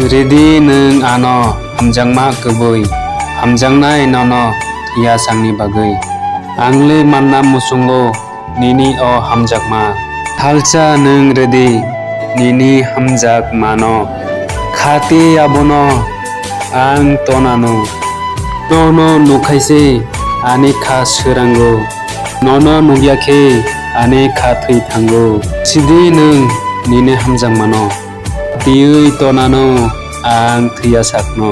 रेडि नों आनो हामजांमा गुबै हामजांनाय ननो थैया सांनि बागै आंले मानना मुसुंगो निनि अ हामजागमा थालसा नों रेडि निनि हामजाग मानो खाति आबनो आं तनानो ननो नुखायसे आने खा सोरांगो ननो नुयाखे आने खा थै थांगो सिदि नों निने हामजां मानो दियै तनानो आं थैया साकनो।